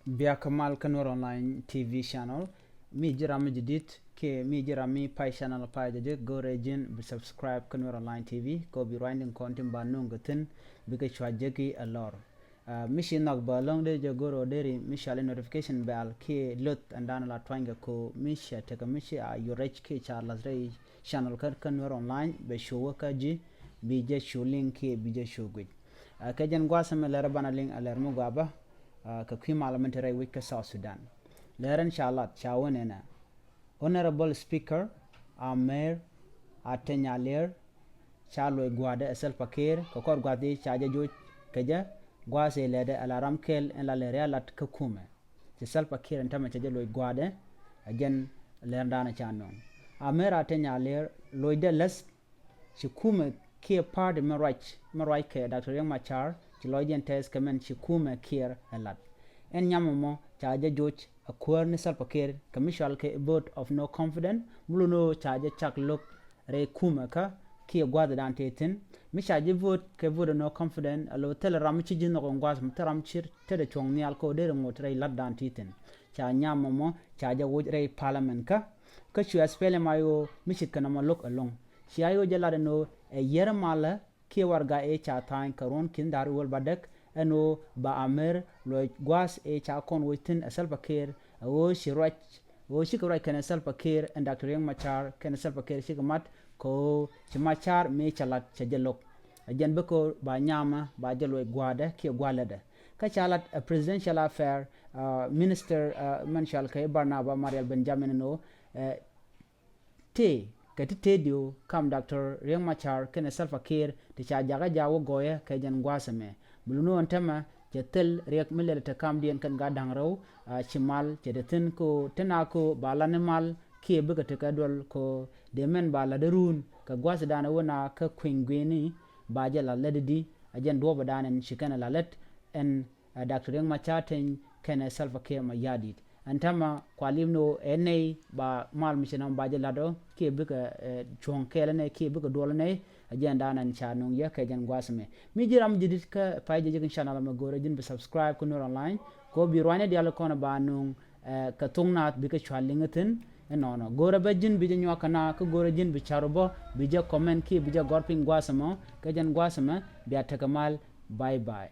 Bia Kamal Kanwar Online TV channel. Mi jirami jidit ke mi jirami pai channel pai jadit go region be subscribe Kanwar Online TV ko bi winding content ba nung gatin bi ke chwa jeki alor. Mishi nak ba long de jogoro deri mishale notification bell ke lot andana la twanga ko misha teka mishi a yurech ke charlas rei channel Kanwar Online be show ka ji bi je show link ke bi je show gwej. Kajan gwa sama lera bana link aler mo gaba ka kwi parliamentary week ka South Sudan. Läär inshallah chawanena. Honorable Speaker Amer Ateny Alier chalo gwada thälpakëër ka kor gwadi chaja jo kaja gwa se lede alaram kel en la lere lat ka kume. Thälpakëër ntama chaja lo gwada ajen Läär dana chanon. Amer Ateny Alier loide les chi kume ke party marai ke Dr. Yang Machar ci loiden tes kamen ci kume kier elat en nyamomo chaje joch akwar ni thälpakëër commission ke vote of no confidence muluno chaje chak lok re kume ka ki gwada dan tetin mi chaje vote ke vote no confidence alo teleram ci jino ko ngwas mutaram chir tede chong ni alko de ngot re lat dan tetin cha nyamomo chaje woj re parliament ka chu spele mayo mi chit kana ma lok along ci ayo jelade no e yera mala ki warga e cha tan karon kin dar wol badek eno ba Amer lo gwas e cha kon witin thälpakëër wo shirach wo shikra kan thälpakëër and Dr. Yang Machar kan thälpakëër shikmat ko chimachar me chalat chajelok ajen beko ba nyama ba jelo gwada ki gwalada ka chalat a presidential affair minister manshal kay Barnaba Marial Benjamin no te kati tedio kam Dr. Yang Machar kene thälpakëër te cha jaga jawo goye kay jan gwasame buluno antama je tel rek milele te kam dien kan ga dangraw chimal je de tin ko tenako balane mal ki buga te ka dol ko de men bala de run ka gwasa dana wona ka kwingweni ba je la leddi ajen do badanen shikana lalet en Dr. Yang Machar ten kene thälpakëër ma yadit antama kwalimno enei ba mal mishenam baje lado ki buga chonkele ne ki buga dolane agenda nan chanong ya ka jan gwasme mi jiram jidit ka payje jigin channel ma gore jin be subscribe Kanwar Online ko bi rwane dialo kona ba nung ka tungnat bi ka chwalingatin enono gore ba jin bi janyo kana ka gore jin bi charobo bi ja comment ki bi ja gorping gwasmo ka jan gwasma bi atakamal bye bye.